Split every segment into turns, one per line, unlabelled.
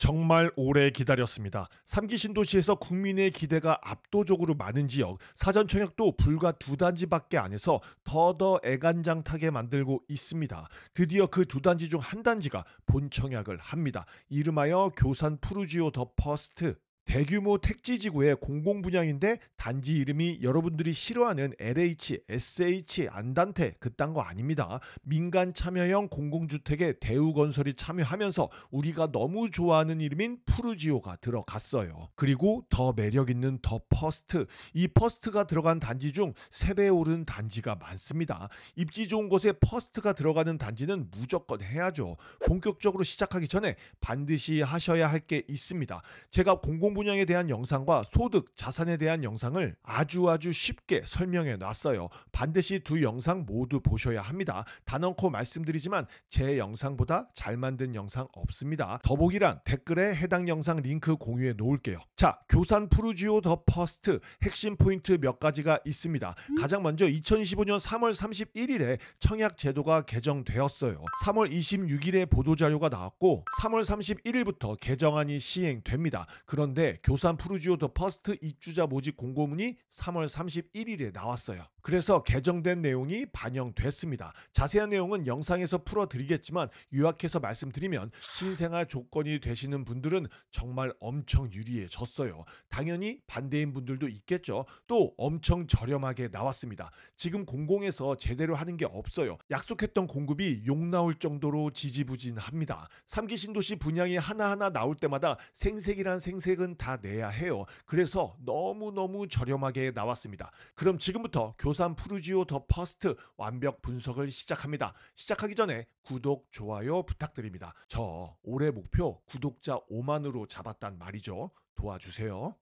정말 오래 기다렸습니다. 3기 신도시에서 국민의 기대가 압도적으로 많은 지역, 사전 청약도 불과 2단지밖에 안 해서 더더 애간장타게 만들고 있습니다. 드디어 그 2단지 중 한 단지가 본 청약을 합니다. 이름하여 교산 푸르지오 더 퍼스트. 대규모 택지지구의 공공분양인데 단지 이름이 여러분들이 싫어하는 LH, SH, 안단테 그딴 거 아닙니다. 민간 참여형 공공주택에 대우건설이 참여하면서 우리가 너무 좋아하는 이름인 푸르지오가 들어갔어요. 그리고 더 매력있는 더 퍼스트. 이 퍼스트가 들어간 단지 중 3배 오른 단지가 많습니다. 입지 좋은 곳에 퍼스트가 들어가는 단지는 무조건 해야죠. 본격적으로 시작하기 전에 반드시 하셔야 할 게 있습니다. 제가 공공분양에 대한 영상과 소득, 자산에 대한 영상을 아주 쉽게 설명해 놨어요. 반드시 2 영상 모두 보셔야 합니다. 단언코 말씀드리지만 제 영상보다 잘 만든 영상 없습니다. 더보기란 댓글에 해당 영상 링크 공유해 놓을게요. 자, 교산 푸르지오 더 퍼스트 핵심 포인트 몇 가지가 있습니다. 가장 먼저 2025년 3월 31일에 청약 제도가 개정되었어요. 3월 26일에 보도자료가 나왔고 3월 31일부터 개정안이 시행됩니다. 그런데 교산 푸르지오 더 퍼스트 입주자 모집 공고문이 3월 31일에 나왔어요. 그래서 개정된 내용이 반영됐습니다. 자세한 내용은 영상에서 풀어드리겠지만 요약해서 말씀드리면 신생아 조건이 되시는 분들은 정말 엄청 유리해졌어요. 당연히 반대인 분들도 있겠죠. 또 엄청 저렴하게 나왔습니다. 지금 공공에서 제대로 하는 게 없어요. 약속했던 공급이 욕 나올 정도로 지지부진합니다. 3기 신도시 분양이 하나하나 나올 때마다 생색이란 생색은 다 내야 해요. 그래서 너무너무 저렴하게 나왔습니다. 그럼 지금부터 교산 푸르지오 더 퍼스트 완벽 분석을 시작합니다. 시작하기 전에 구독, 좋아요 부탁드립니다. 저 올해 목표 구독자 5만으로 잡았단 말이죠. 도와주세요.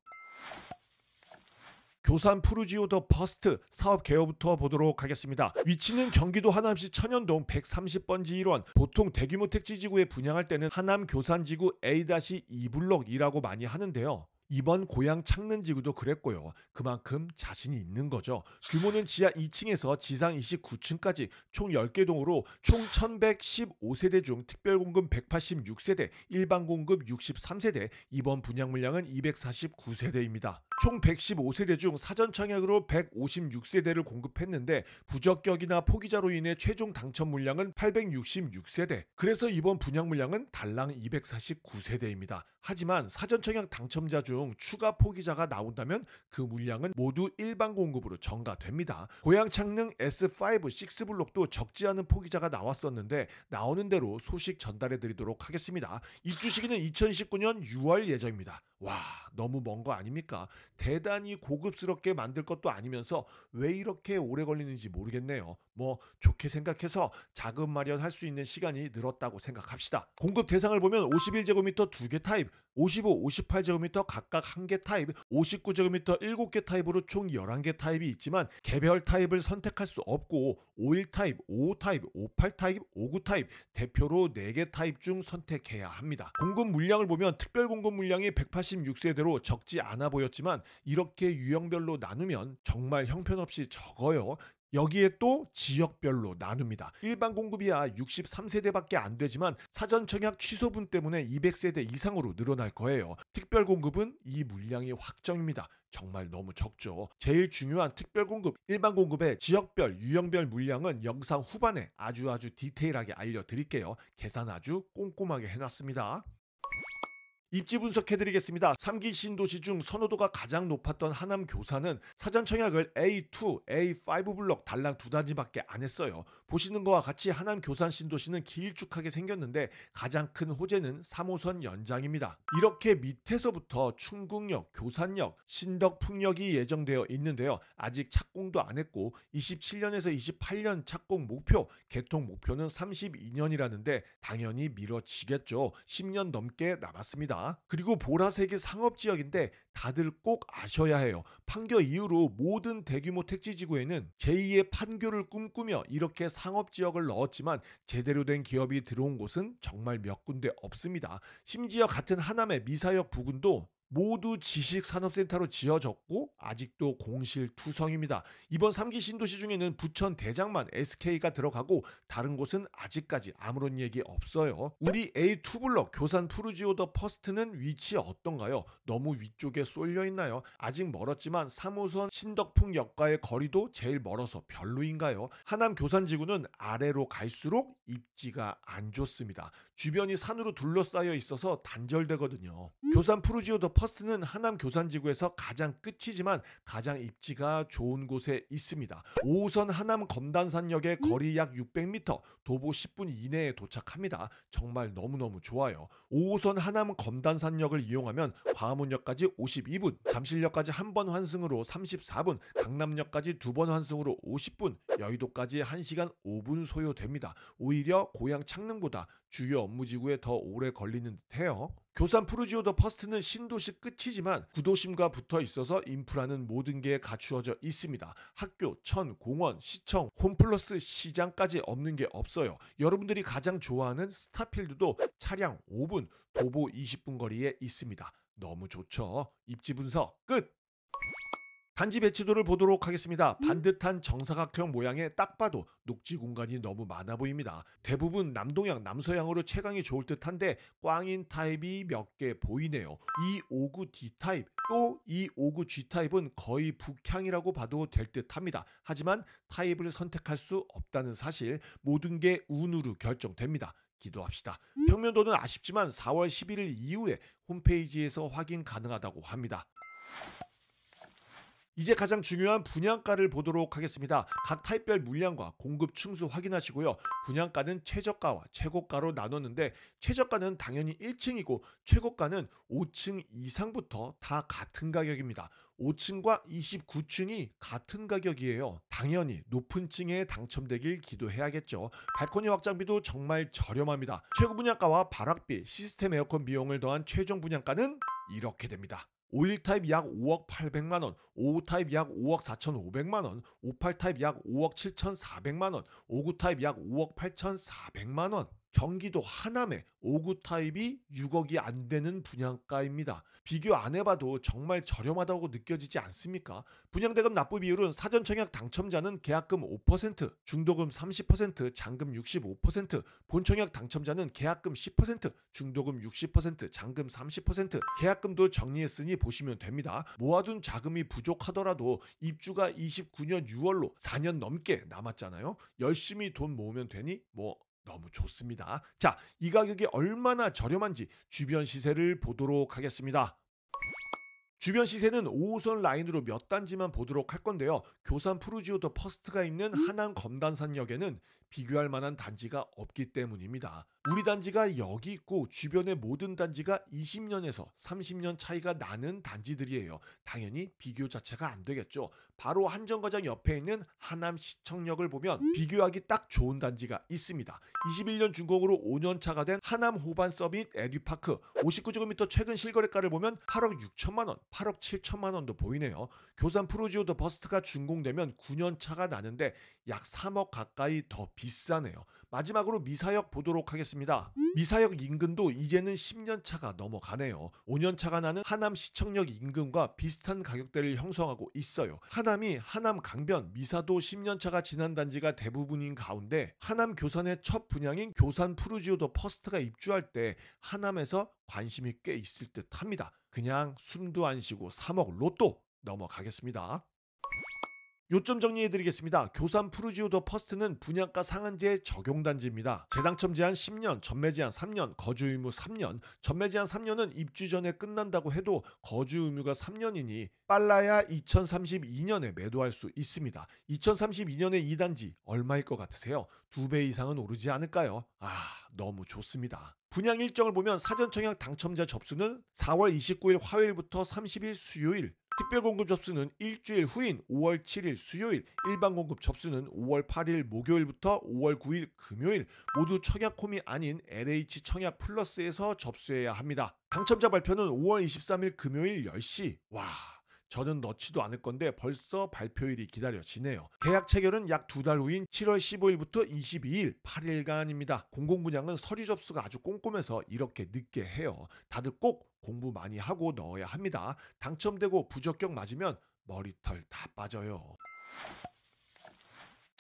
교산 푸르지오 더 퍼스트 사업 개요부터 보도록 하겠습니다. 위치는 경기도 하남시 천연동 130번지 1원. 보통 대규모 택지지구에 분양할 때는 하남 교산지구 A-2블록이라고 많이 하는데요. 이번 고양 창릉지구도 그랬고요. 그만큼 자신이 있는 거죠. 규모는 지하 2층에서 지상 29층까지 총 10개 동으로 총 1115세대 중 특별공급 186세대, 일반공급 63세대, 이번 분양 물량은 249세대입니다. 총 115세대 중 사전 청약으로 156세대를 공급했는데 부적격이나 포기자로 인해 최종 당첨 물량은 866세대. 그래서 이번 분양 물량은 달랑 249세대입니다. 하지만 사전 청약 당첨자 중 추가 포기자가 나온다면 그 물량은 모두 일반 공급으로 전가됩니다. 고양 창릉 S5, 6블록도 적지 않은 포기자가 나왔었는데 나오는 대로 소식 전달해 드리도록 하겠습니다. 입주 시기는 2019년 6월 예정입니다. 와, 너무 먼 거 아닙니까? 대단히 고급스럽게 만들 것도 아니면서 왜 이렇게 오래 걸리는지 모르겠네요. 뭐 좋게 생각해서 자금 마련할 수 있는 시간이 늘었다고 생각합시다. 공급 대상을 보면 51제곱미터 2개 타입, 55, 58제곱미터 각각 1개 타입, 59제곱미터 7개 타입으로 총 11개 타입이 있지만 개별 타입을 선택할 수 없고 51 타입, 55 타입, 58 타입, 59 타입 대표로 4개 타입 중 선택해야 합니다. 공급 물량을 보면 특별 공급 물량이 186세대로 적지 않아 보였지만 이렇게 유형별로 나누면 정말 형편없이 적어요. 여기에 또 지역별로 나눕니다. 일반 공급이야 63세대밖에 안 되지만 사전 청약 취소분 때문에 200세대 이상으로 늘어날 거예요. 특별 공급은 이 물량이 확정입니다. 정말 너무 적죠. 제일 중요한 특별 공급, 일반 공급의 지역별, 유형별 물량은 영상 후반에 아주 디테일하게 알려드릴게요. 계산 아주 꼼꼼하게 해놨습니다. 입지 분석해드리겠습니다. 3기 신도시 중 선호도가 가장 높았던 하남 교산은 사전 청약을 A2, A5 블록 달랑 2단지밖에 안 했어요. 보시는 것과 같이 하남 교산 신도시는 길쭉하게 생겼는데 가장 큰 호재는 3호선 연장입니다. 이렇게 밑에서부터 충국역, 교산역, 신덕풍역이 예정되어 있는데요. 아직 착공도 안 했고 27년에서 28년 착공 목표, 개통 목표는 32년이라는데 당연히 미뤄지겠죠. 10년 넘게 남았습니다. 그리고 보라색이 상업지역인데 다들 꼭 아셔야 해요. 판교 이후로 모든 대규모 택지지구에는 제2의 판교를 꿈꾸며 이렇게 상업지역을 넣었지만 제대로 된 기업이 들어온 곳은 정말 몇 군데 없습니다. 심지어 같은 하남의 미사역 부근도 모두 지식산업센터로 지어졌고 아직도 공실투성입니다. 이번 3기 신도시 중에는 부천 대장만 SK가 들어가고 다른 곳은 아직까지 아무런 얘기 없어요. 우리 A2블럭 교산 푸르지오 더 퍼스트는 위치 어떤가요? 너무 위쪽에 쏠려 있나요? 아직 멀었지만 3호선 신덕풍역과의 거리도 제일 멀어서 별로인가요? 하남 교산지구는 아래로 갈수록 입지가 안 좋습니다. 주변이 산으로 둘러싸여 있어서 단절되거든요. 교산 푸르지오 더 퍼스트는 하남 교산지구에서 가장 끝이지만 가장 입지가 좋은 곳에 있습니다. 5호선 하남 검단산역에 거리 약 600m, 도보 10분 이내에 도착합니다. 정말 너무너무 좋아요. 5호선 하남 검단산역을 이용하면 광화문역까지 52분, 잠실역까지 한 번 환승으로 34분, 강남역까지 두 번 환승으로 50분, 여의도까지 1시간 5분 소요됩니다. 오히려 고향 창릉보다 주요 업무지구에 더 오래 걸리는 듯해요. 교산 푸르지오 더 퍼스트는 신도시 끝이지만 구도심과 붙어 있어서 인프라는 모든 게 갖추어져 있습니다. 학교, 천, 공원, 시청, 홈플러스 시장까지 없는 게 없어요. 여러분들이 가장 좋아하는 스타필드도 차량 5분, 도보 20분 거리에 있습니다. 너무 좋죠. 입지 분석 끝! 단지 배치도를 보도록 하겠습니다. 반듯한 정사각형 모양의 딱 봐도 녹지 공간이 너무 많아 보입니다. 대부분 남동향, 남서향으로 채광이 좋을 듯한데 꽝인 타입이 몇 개 보이네요. 259D 타입, 또 259G 타입은 거의 북향이라고 봐도 될 듯합니다. 하지만 타입을 선택할 수 없다는 사실, 모든 게 운으로 결정됩니다. 기도합시다. 평면도는 아쉽지만 4월 11일 이후에 홈페이지에서 확인 가능하다고 합니다. 이제 가장 중요한 분양가를 보도록 하겠습니다. 각 타입별 물량과 공급 층수 확인하시고요. 분양가는 최저가와 최고가로 나눴는데 최저가는 당연히 1층이고 최고가는 5층 이상부터 다 같은 가격입니다. 5층과 29층이 같은 가격이에요. 당연히 높은 층에 당첨되길 기도해야겠죠. 발코니 확장비도 정말 저렴합니다. 최고 분양가와 발악비, 시스템 에어컨 비용을 더한 최종 분양가는 이렇게 됩니다. 51 타입 약 5억 800만원, 55 타입 약 5억 4,500만원, 58 타입 약 5억 7,400만원, 59 타입 약 5억 8,400만원. 경기도 하남에 59 타입이 6억이 안 되는 분양가입니다. 비교 안 해봐도 정말 저렴하다고 느껴지지 않습니까? 분양대금 납부 비율은 사전 청약 당첨자는 계약금 5%, 중도금 30%, 잔금 65%, 본청약 당첨자는 계약금 10%, 중도금 60%, 잔금 30%, 계약금도 정리했으니 보시면 됩니다. 모아둔 자금이 부족하더라도 입주가 29년 6월로 4년 넘게 남았잖아요. 열심히 돈 모으면 되니 너무 좋습니다. 자, 이 가격이 얼마나 저렴한지 주변 시세를 보도록 하겠습니다. 주변 시세는 5호선 라인으로 몇 단지만 보도록 할 건데요. 교산 푸르지오 더 퍼스트가 있는 하남 검단산역에는 비교할 만한 단지가 없기 때문입니다. 우리 단지가 여기 있고 주변의 모든 단지가 20년에서 30년 차이가 나는 단지들이에요. 당연히 비교 자체가 안 되겠죠. 바로 한정거장 옆에 있는 하남시청역을 보면 비교하기 딱 좋은 단지가 있습니다. 21년 준공으로 5년 차가 된 하남 호반 서밋 에듀파크, 59제곱미터 최근 실거래가를 보면 8억 6천만 원, 8억 7천만 원도 보이네요. 교산 푸르지오 더 퍼스트가 준공되면 9년 차가 나는데 약 3억 가까이 더 비싸네요. 마지막으로 미사역 보도록 하겠습니다. 미사역 인근도 이제는 10년 차가 넘어가네요. 5년 차가 나는 하남 시청역 인근과 비슷한 가격대를 형성하고 있어요. 하남이 하남 강변, 미사도 10년 차가 지난 단지가 대부분인 가운데 하남 교산의 첫 분양인 교산 푸르지오 더 퍼스트가 입주할 때 하남에서 관심이 꽤 있을 듯 합니다. 그냥 숨도 안 쉬고 3억 로또 넘어가겠습니다. 요점 정리해드리겠습니다. 교산 푸르지오 더 퍼스트는 분양가 상한제 적용단지입니다. 재당첨 제한 10년, 전매 제한 3년, 거주 의무 3년. 전매 제한 3년은 입주 전에 끝난다고 해도 거주 의무가 3년이니 빨라야 2032년에 매도할 수 있습니다. 2032년에 이 단지 얼마일 것 같으세요? 2배 이상은 오르지 않을까요? 너무 좋습니다. 분양 일정을 보면 사전 청약 당첨자 접수는 4월 29일 화요일부터 30일 수요일, 특별 공급 접수는 일주일 후인 5월 7일 수요일, 일반 공급 접수는 5월 8일 목요일부터 5월 9일 금요일, 모두 청약홈이 아닌 LH 청약 플러스에서 접수해야 합니다. 당첨자 발표는 5월 23일 금요일 10시. 와, 저는 넣지도 않을 건데 벌써 발표일이 기다려지네요. 계약 체결은 약 2달 후인 7월 15일부터 22일 8일간입니다. 공공 분양은 서류 접수가 아주 꼼꼼해서 이렇게 늦게 해요. 다들 꼭 공부 많이 하고 넣어야 합니다. 당첨되고 부적격 맞으면 머리털 다 빠져요.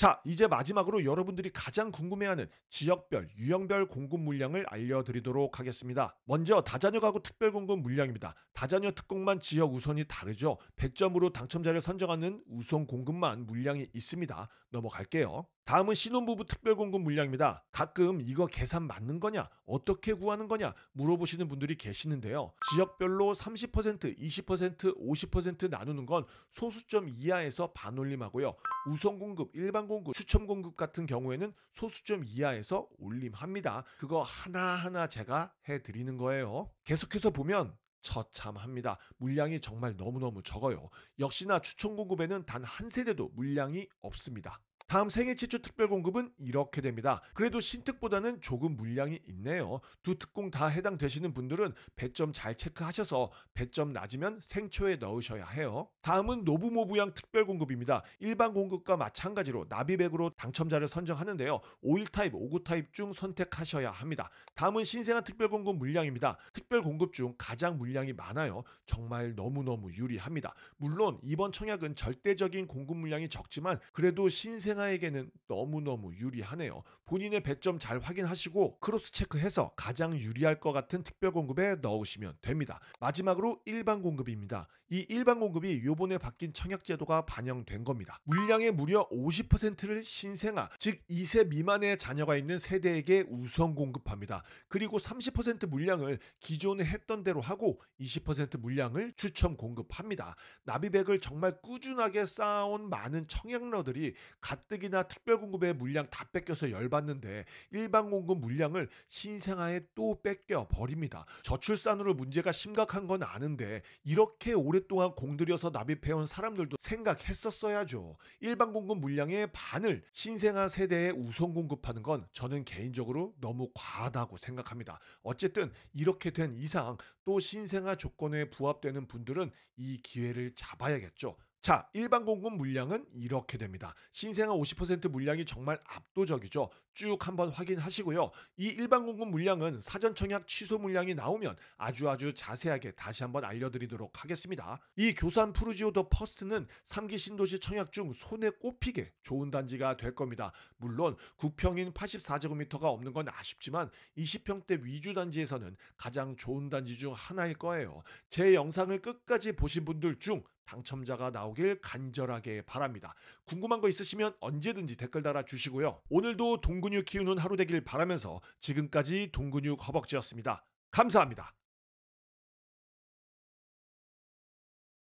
자, 이제 마지막으로 여러분들이 가장 궁금해하는 지역별, 유형별 공급 물량을 알려드리도록 하겠습니다. 먼저 다자녀 가구 특별 공급 물량입니다. 다자녀 특공만 지역 우선이 다르죠. 배점으로 당첨자를 선정하는 우선 공급만 물량이 있습니다. 넘어갈게요. 다음은 신혼부부 특별 공급 물량입니다. 가끔 이거 계산 맞는 거냐? 어떻게 구하는 거냐? 물어보시는 분들이 계시는데요. 지역별로 30%, 20%, 50% 나누는 건 소수점 이하에서 반올림하고요. 우선 공급, 일반 공급, 추첨 공급 같은 경우에는 소수점 이하에서 올림합니다. 그거 하나하나 제가 해드리는 거예요. 계속해서 보면 처참합니다. 물량이 정말 너무너무 적어요. 역시나 추첨 공급에는 단 한 세대도 물량이 없습니다. 다음 생애 최초 특별 공급은 이렇게 됩니다. 그래도 신특보다는 조금 물량이 있네요. 두 특공 다 해당되시는 분들은 배점 잘 체크하셔서 배점 낮으면 생초에 넣으셔야 해요. 다음은 노부모부양 특별 공급입니다. 일반 공급과 마찬가지로 나비백으로 당첨자를 선정하는데요. 5일 타입, 5구 타입 중 선택하셔야 합니다. 다음은 신생아 특별 공급 물량입니다. 특별 공급 중 가장 물량이 많아요. 정말 너무너무 유리합니다. 물론 이번 청약은 절대적인 공급 물량이 적지만 그래도 신생아에게는 너무너무 유리하네요. 본인의 배점 잘 확인하시고 크로스 체크해서 가장 유리할 것 같은 특별 공급에 넣으시면 됩니다. 마지막으로 일반 공급입니다. 이 일반 공급이 요번에 바뀐 청약 제도가 반영된 겁니다. 물량의 무려 50%를 신생아, 즉 2세 미만의 자녀가 있는 세대에게 우선 공급합니다. 그리고 30% 물량을 기존에 했던 대로 하고 20% 물량을 추첨 공급합니다. 나비백을 정말 꾸준하게 쌓아온 많은 청약러들이 가뜩이나 특별 공급의 물량 다 뺏겨서 열받는데 일반 공급 물량을 신생아에 또 뺏겨 버립니다. 저출산으로 문제가 심각한 건 아는데 이렇게 오랫동안 공들여서 납입해온 사람들도 생각했었어야죠. 일반 공급 물량의 반을 신생아 세대에 우선 공급하는 건 저는 개인적으로 너무 과하다고 생각합니다. 어쨌든 이렇게 된 이상 또 신생아 조건에 부합되는 분들은 이 기회를 잡아야겠죠. 자, 일반 공급 물량은 이렇게 됩니다. 신생아 50% 물량이 정말 압도적이죠. 쭉 한번 확인하시고요. 이 일반 공급 물량은 사전 청약 취소 물량이 나오면 아주 자세하게 다시 한번 알려드리도록 하겠습니다. 이 교산 푸르지오 더 퍼스트는 3기 신도시 청약 중 손에 꼽히게 좋은 단지가 될 겁니다. 물론 9평인 84제곱미터가 없는 건 아쉽지만 20평대 위주 단지에서는 가장 좋은 단지 중 하나일 거예요. 제 영상을 끝까지 보신 분들 중 당첨자가 나오길 간절하게 바랍니다. 궁금한 거 있으시면 언제든지 댓글 달아주시고요. 오늘도 동근육 키우는 하루 되길 바라면서 지금까지 동근육 허벅지였습니다. 감사합니다.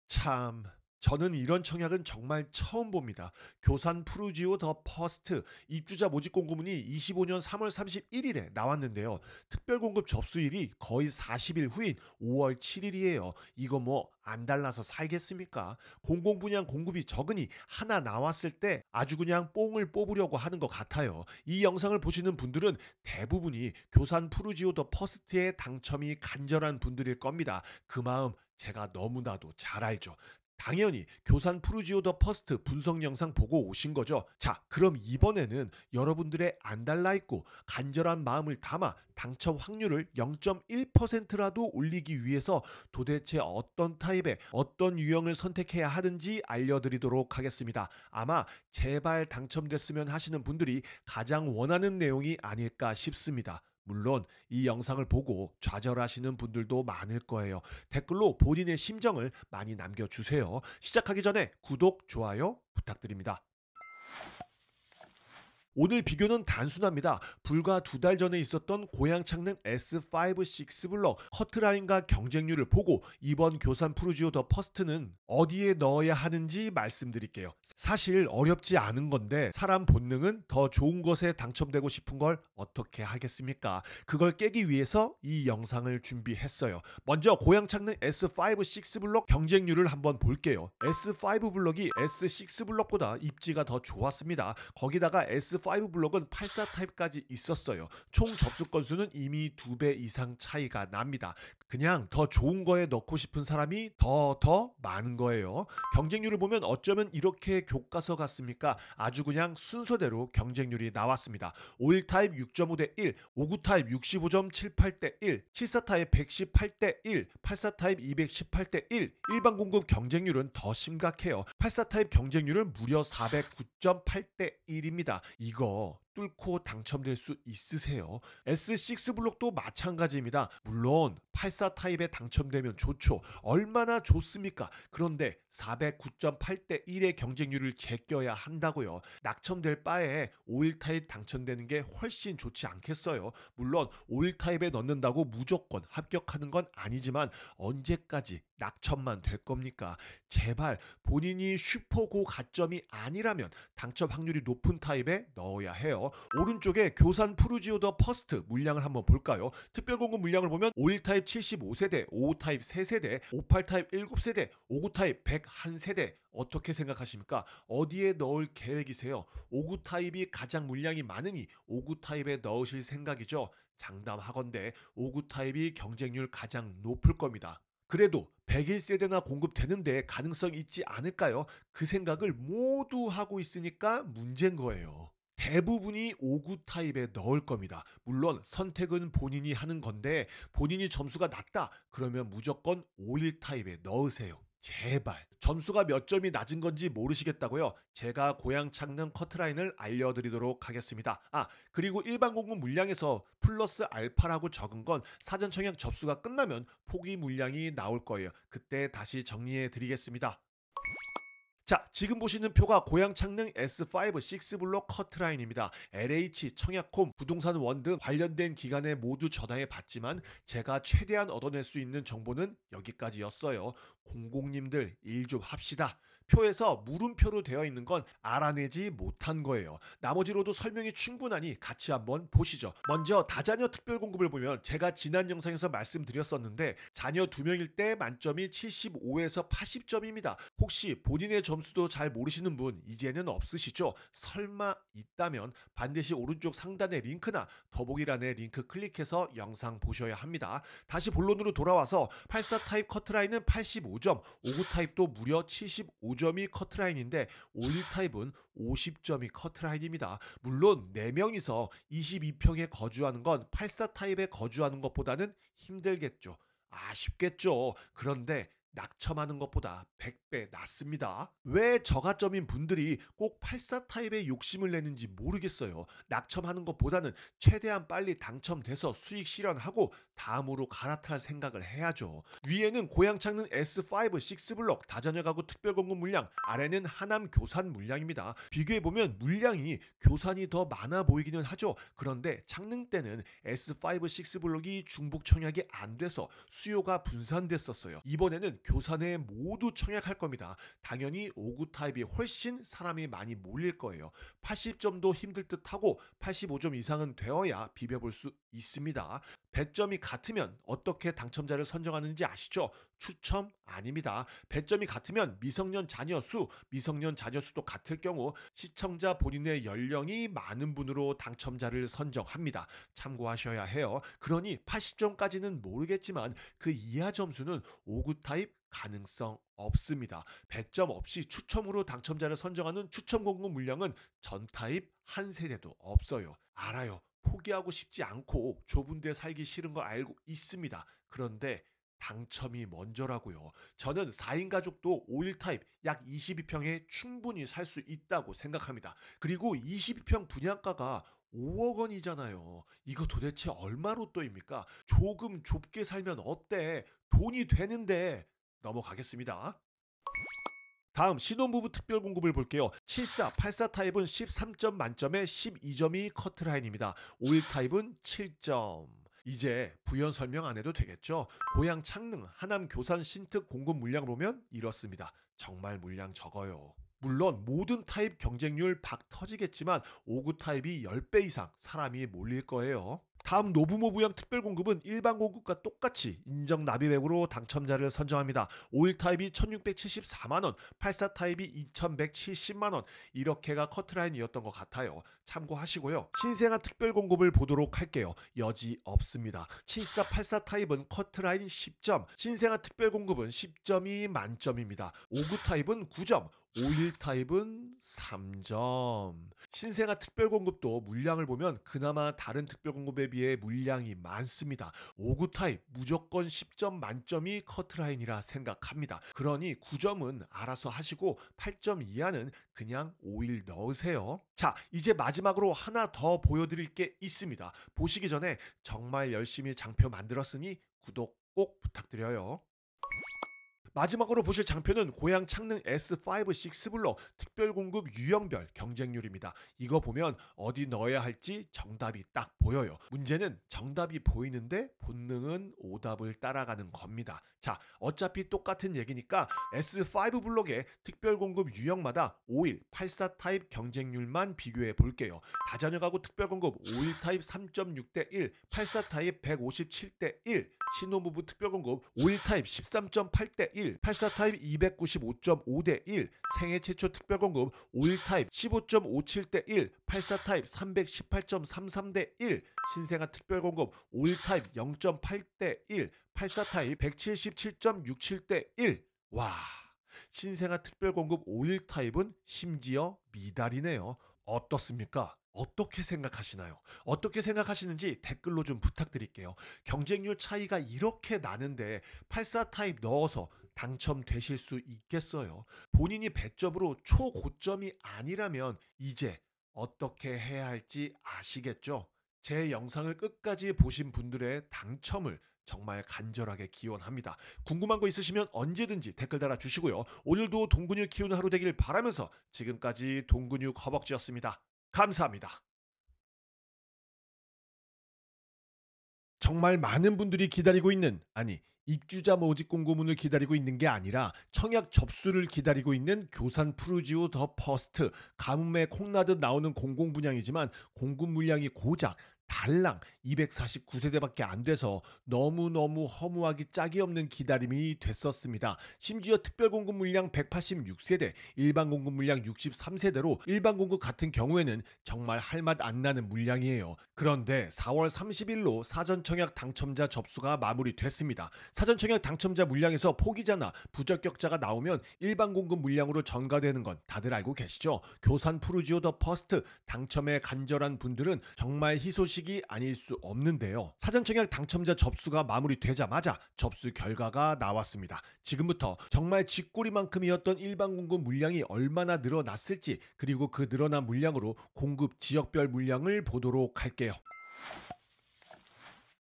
참... 저는 이런 청약은 정말 처음 봅니다. 교산 푸르지오 더 퍼스트 입주자 모집 공고문이 25년 3월 31일에 나왔는데요. 특별 공급 접수일이 거의 40일 후인 5월 7일이에요. 이거 뭐 안 달라서 살겠습니까? 공공분양 공급이 적으니 하나 나왔을 때 아주 그냥 뽕을 뽑으려고 하는 것 같아요. 이 영상을 보시는 분들은 대부분이 교산 푸르지오 더 퍼스트의 당첨이 간절한 분들일 겁니다. 그 마음 제가 너무나도 잘 알죠. 당연히 교산 푸르지오 더 퍼스트 분석 영상 보고 오신 거죠. 자, 그럼 이번에는 여러분들의 안달나있고 간절한 마음을 담아 당첨 확률을 0.1%라도 올리기 위해서 도대체 어떤 타입의 어떤 유형을 선택해야 하는지 알려드리도록 하겠습니다. 아마 제발 당첨됐으면 하시는 분들이 가장 원하는 내용이 아닐까 싶습니다. 물론 이 영상을 보고 좌절하시는 분들도 많을 거예요. 댓글로 본인의 심정을 많이 남겨주세요. 시작하기 전에 구독, 좋아요 부탁드립니다. 오늘 비교는 단순합니다. 불과 2달 전에 있었던 고양창릉 S5, 6 블럭 커트라인과 경쟁률을 보고 이번 교산 푸르지오 더 퍼스트는 어디에 넣어야 하는지 말씀드릴게요. 사실 어렵지 않은 건데 사람 본능은 더 좋은 것에 당첨되고 싶은 걸 어떻게 하겠습니까? 그걸 깨기 위해서 이 영상을 준비했어요. 먼저 고양창릉 S5, 6 블럭 경쟁률을 한번 볼게요. S5 블럭이 S6 블럭보다 입지가 더 좋았습니다. 거기다가 S5 S5 블록은 84 타입까지 있었어요. 총 접수 건수는 이미 2배 이상 차이가 납니다. 그냥 더 좋은 거에 넣고 싶은 사람이 더 많은 거예요. 경쟁률을 보면 어쩌면 이렇게 교과서 같습니까? 아주 그냥 순서대로 경쟁률이 나왔습니다. 51 타입 6.5 대 1, 59 타입 65.78 대 1, 74 타입 118 대 1, 84 타입 218 대 1. 일반 공급 경쟁률은 더 심각해요. 84 타입 경쟁률은 무려 409.8 대 1입니다. 이거 뚫고 당첨될 수 있으세요? S6 블록도 마찬가지입니다. 물론 84 타입에 당첨되면 좋죠. 얼마나 좋습니까? 그런데 409.8 대 1의 경쟁률을 제껴야 한다고요. 낙첨될 바에 51 타입 당첨되는 게 훨씬 좋지 않겠어요? 물론 51 타입에 넣는다고 무조건 합격하는 건 아니지만 언제까지 낙첨만 될 겁니까? 제발 본인이 슈퍼고 가점이 아니라면 당첨 확률이 높은 타입에 넣어야 해요. 오른쪽에 교산 푸르지오 더 퍼스트 물량을 한번 볼까요? 특별공급 물량을 보면 51 타입 75세대, 55 타입 3세대, 58 타입 7세대, 59 타입 101세대. 어떻게 생각하십니까? 어디에 넣을 계획이세요? 59 타입이 가장 물량이 많으니 59 타입에 넣으실 생각이죠? 장담하건대 59 타입이 경쟁률 가장 높을 겁니다. 그래도 101세대나 공급되는데 가능성 있지 않을까요? 그 생각을 모두 하고 있으니까 문제인 거예요. 대부분이 59 타입에 넣을 겁니다. 물론 선택은 본인이 하는 건데 본인이 점수가 낮다 그러면 무조건 51 타입에 넣으세요. 제발. 점수가 몇 점이 낮은 건지 모르시겠다고요? 제가 고양 창능 커트라인을 알려드리도록 하겠습니다. 그리고 일반 공급 물량에서 플러스 알파라고 적은 건 사전 청약 접수가 끝나면 포기 물량이 나올 거예요. 그때 다시 정리해 드리겠습니다. 자, 지금 보시는 표가 고양 창능 S5 6 블록 커트라인입니다. LH, 청약홈, 부동산 원 등 관련된 기관에 모두 전화해 봤지만 제가 최대한 얻어낼 수 있는 정보는 여기까지였어요. 공공님들 일 좀 합시다. 표에서 물음표로 되어 있는 건 알아내지 못한 거예요. 나머지로도 설명이 충분하니 같이 한번 보시죠. 먼저 다자녀 특별공급을 보면 제가 지난 영상에서 말씀드렸었는데 자녀 2명일 때 만점이 75에서 80점입니다. 혹시 본인의 점수도 잘 모르시는 분 이제는 없으시죠? 설마 있다면 반드시 오른쪽 상단의 링크나 더보기란의 링크 클릭해서 영상 보셔야 합니다. 다시 본론으로 돌아와서 84 타입 커트라인은 85점, 59 타입도 무려 75점이 커트라인인데 51 타입은 50점이 커트라인입니다. 물론 4명이서 22평에 거주하는 건 84 타입에 거주하는 것보다는 힘들겠죠. 아쉽겠죠. 그런데 낙첨하는 것보다 100배 낫습니다. 왜 저가점인 분들이 꼭 84 타입에 욕심을 내는지 모르겠어요. 낙첨하는 것보다는 최대한 빨리 당첨돼서 수익 실현하고 다음으로 갈아탈 생각을 해야죠. 위에는 고양 창능 S5 6 블록 다자녀 가구 특별공급 물량, 아래는 하남 교산 물량입니다. 비교해보면 물량이 교산이 더 많아 보이기는 하죠. 그런데 창능 때는 S5 6 블록이 중복 청약이 안 돼서 수요가 분산됐었어요. 이번에는 교산에 모두 청약할 겁니다. 당연히 59 타입이 훨씬 사람이 많이 몰릴 거예요. 80점도 힘들 듯하고 85점 이상은 되어야 비벼볼 수 있습니다. 배점이 같으면 어떻게 당첨자를 선정하는지 아시죠? 추첨 아닙니다. 배점이 같으면 미성년 자녀 수도 같을 경우 시청자 본인의 연령이 많은 분으로 당첨자를 선정합니다. 참고하셔야 해요. 그러니 80점까지는 모르겠지만 그 이하 점수는 59 타입 가능성 없습니다. 배점 없이 추첨으로 당첨자를 선정하는 추첨 공급 물량은 전 타입 한 세대도 없어요. 알아요. 포기하고 싶지 않고 좁은 데 살기 싫은 거 알고 있습니다. 그런데 당첨이 먼저라고요. 저는 4인 가족도 51 타입 약 22평에 충분히 살 수 있다고 생각합니다. 그리고 22평 분양가가 5억 원이잖아요. 이거 도대체 얼마 로또입니까? 조금 좁게 살면 어때? 돈이 되는데. 넘어가겠습니다. 다음 신혼부부 특별공급을 볼게요. 74, 84 타입은 13점 만점에 12점이 커트라인입니다. 51 타입은 7점. 이제 부연 설명 안 해도 되겠죠? 고양 창능, 하남 교산 신특 공급 물량을 보면 이렇습니다. 정말 물량 적어요. 물론 모든 타입 경쟁률 박 터지겠지만 59 타입이 10배 이상 사람이 몰릴 거예요. 다음 노부모부양 특별공급은 일반 공급과 똑같이 인정 납입액으로 당첨자를 선정합니다. 51 타입이 1674만원, 84 타입이 2170만원, 이렇게가 커트라인이었던 것 같아요. 참고하시고요. 신생아 특별공급을 보도록 할게요. 여지 없습니다. 74, 84 타입은 커트라인 10점, 신생아 특별공급은 10점이 만점입니다. 59 타입은 9점, 51 타입은 3점. 신생아 특별공급도 물량을 보면 그나마 다른 특별공급에 비해 물량이 많습니다. 59 타입 무조건 10점 만점이 커트라인이라 생각합니다. 그러니 9점은 알아서 하시고 8점 이하는 그냥 51 넣으세요. 자, 이제 마지막으로 하나 더 보여드릴 게 있습니다. 보시기 전에 정말 열심히 장표 만들었으니 구독 꼭 부탁드려요. 마지막으로 보실 장표는 고양 창능 S5 6블럭 특별공급 유형별 경쟁률입니다. 이거 보면 어디 넣어야 할지 정답이 딱 보여요. 문제는 정답이 보이는데 본능은 오답을 따라가는 겁니다. 자, 어차피 똑같은 얘기니까 S5 블럭의 특별공급 유형마다 51, 84 타입 경쟁률만 비교해 볼게요. 다자녀가구 특별공급 51 타입 3.6대 1, 84 타입 157대 1, 신혼부부 특별공급 51 타입 13.8대 1, 84 타입 295.5대 1, 생애 최초 특별공급 51 타입 15.57대 1, 84 타입 318.33대 1, 신생아 특별공급 51 타입 0.8대 1, 84 타입 177.67대 1. 와, 신생아 특별공급 51 타입은 심지어 미달이네요. 어떻습니까? 어떻게 생각하시나요? 어떻게 생각하시는지 댓글로 좀 부탁드릴게요. 경쟁률 차이가 이렇게 나는데 84 타입 넣어서 당첨되실 수 있겠어요? 본인이 배점으로 초고점이 아니라면 이제 어떻게 해야 할지 아시겠죠? 제 영상을 끝까지 보신 분들의 당첨을 정말 간절하게 기원합니다. 궁금한 거 있으시면 언제든지 댓글 달아주시고요. 오늘도 동근육 키우는 하루 되길 바라면서 지금까지 동근육 허벅지였습니다. 감사합니다. 정말 많은 분들이 기다리고 있는, 아니 입주자 모집 공고문을 기다리고 있는 게 아니라 청약 접수를 기다리고 있는 교산 푸르지오 더 퍼스트. 가뭄에 콩나듯 나오는 공공 분양이지만 공급 물량이 고작 달랑 249세대밖에 안 돼서 너무너무 허무하기 짝이 없는 기다림이 됐었습니다. 심지어 특별 공급 물량 186세대, 일반 공급 물량 63세대로 일반 공급 같은 경우에는 정말 할 맛 안 나는 물량이에요. 그런데 4월 30일로 사전 청약 당첨자 접수가 마무리됐습니다. 사전 청약 당첨자 물량에서 포기자나 부적격자가 나오면 일반 공급 물량으로 전가되는 건 다들 알고 계시죠? 교산 푸르지오 더 퍼스트 당첨에 간절한 분들은 정말 희소식이 아닐 수 없는데요. 사전 청약 당첨자 접수가 마무리되자마자 접수 결과가 나왔습니다. 지금부터 정말 쥐꼬리만큼이었던 일반 공급 물량이 얼마나 늘어났을지, 그리고 그 늘어난 물량으로 공급 지역별 물량을 보도록 할게요.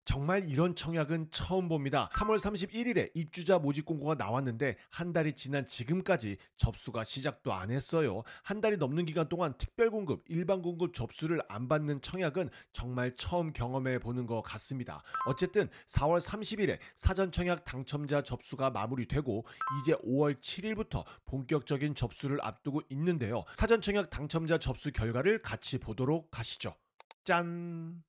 정말 이런 청약은 처음 봅니다. 3월 31일에 입주자 모집 공고가 나왔는데 한 달이 지난 지금까지 접수가 시작도 안 했어요. 한 달이 넘는 기간 동안 특별공급, 일반공급 접수를 안 받는 청약은 정말 처음 경험해 보는 것 같습니다. 어쨌든 4월 30일에 사전 청약 당첨자 접수가 마무리되고 이제 5월 7일부터 본격적인 접수를 앞두고 있는데요. 사전 청약 당첨자 접수 결과를 같이 보도록 하시죠. 짠!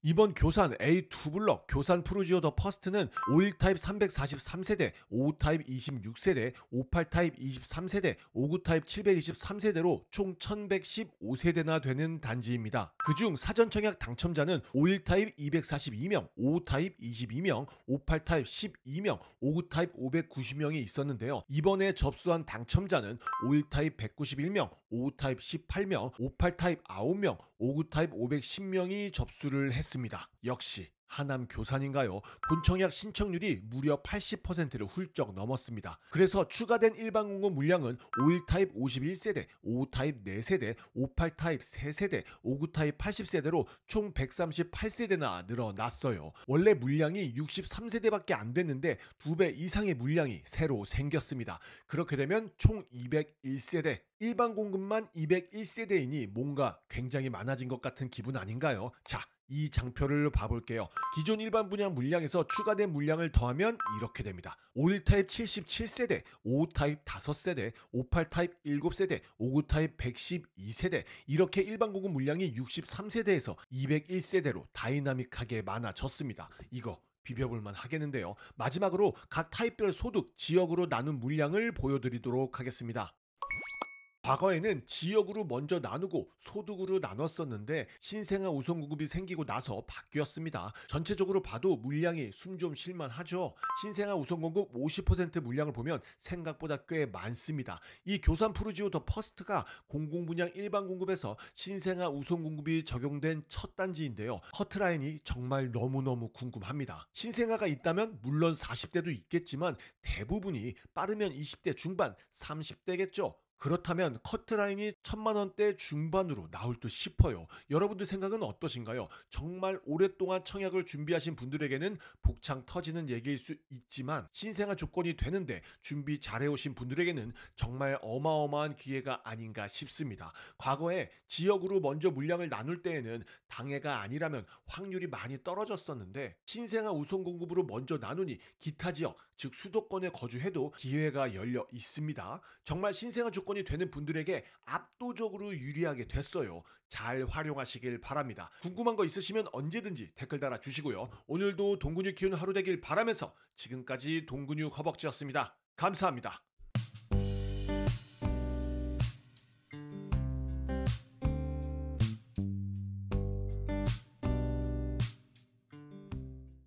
이번 교산 A2 블럭 교산 푸르지오 더 퍼스트는 51 타입 343세대, 55 타입 26세대, 58 타입 23세대, 59 타입 723세대로 총 1115세대나 되는 단지입니다. 그중 사전 청약 당첨자는 51 타입 242명, 55 타입 22명, 58 타입 12명, 59 타입 590명이 있었는데요. 이번에 접수한 당첨자는 51 타입 191명, 55 타입 18명, 58 타입 9명, 59 타입 510명이 접수를 했습니다. 역시 하남 교산인가요? 본청약 신청률이 무려 80%를 훌쩍 넘었습니다. 그래서 추가된 일반 공급 물량은 51 타입 51세대, 55 타입 4세대, 58 타입 3세대, 59 타입 80세대로 총 138세대나 늘어났어요. 원래 물량이 63세대밖에 안 됐는데 2배 이상의 물량이 새로 생겼습니다. 그렇게 되면 총 201세대, 일반 공급만 201세대이니 뭔가 굉장히 많아진 것 같은 기분 아닌가요? 자, 이 장표를 봐볼게요. 기존 일반 분양 물량에서 추가된 물량을 더하면 이렇게 됩니다. 51 타입 77세대, 55 타입 5세대, 58 타입 7세대, 59 타입 112세대, 이렇게 일반 공급 물량이 63세대에서 201세대로 다이나믹하게 많아졌습니다. 이거 비벼볼만 하겠는데요. 마지막으로 각 타입별 소득, 지역으로 나눈 물량을 보여드리도록 하겠습니다. 과거에는 지역으로 먼저 나누고 소득으로 나눴었는데 신생아 우선 공급이 생기고 나서 바뀌었습니다. 전체적으로 봐도 물량이 숨 좀 쉴만하죠. 신생아 우선 공급 50% 물량을 보면 생각보다 꽤 많습니다. 이 교산 푸르지오 더 퍼스트가 공공분양 일반 공급에서 신생아 우선 공급이 적용된 첫 단지인데요. 커트라인이 정말 너무너무 궁금합니다. 신생아가 있다면 물론 40대도 있겠지만 대부분이 빠르면 20대 중반, 30대겠죠. 그렇다면 커트라인이 1000만원대 중반으로 나올 듯 싶어요. 여러분들 생각은 어떠신가요? 정말 오랫동안 청약을 준비하신 분들에게는 복창 터지는 얘기일 수 있지만 신생아 조건이 되는데 준비 잘해오신 분들에게는 정말 어마어마한 기회가 아닌가 싶습니다. 과거에 지역으로 먼저 물량을 나눌 때에는 당해가 아니라면 확률이 많이 떨어졌었는데 신생아 우선 공급으로 먼저 나누니 기타 지역, 즉 수도권에 거주해도 기회가 열려 있습니다. 정말 신생아 조건이 되는 분들에게 압도적으로 유리하게 됐어요. 잘 활용하시길 바랍니다. 궁금한 거 있으시면 언제든지 댓글 달아주시고요. 오늘도 동근육 키우는 하루 되길 바라면서 지금까지 동근육 허벅지였습니다. 감사합니다.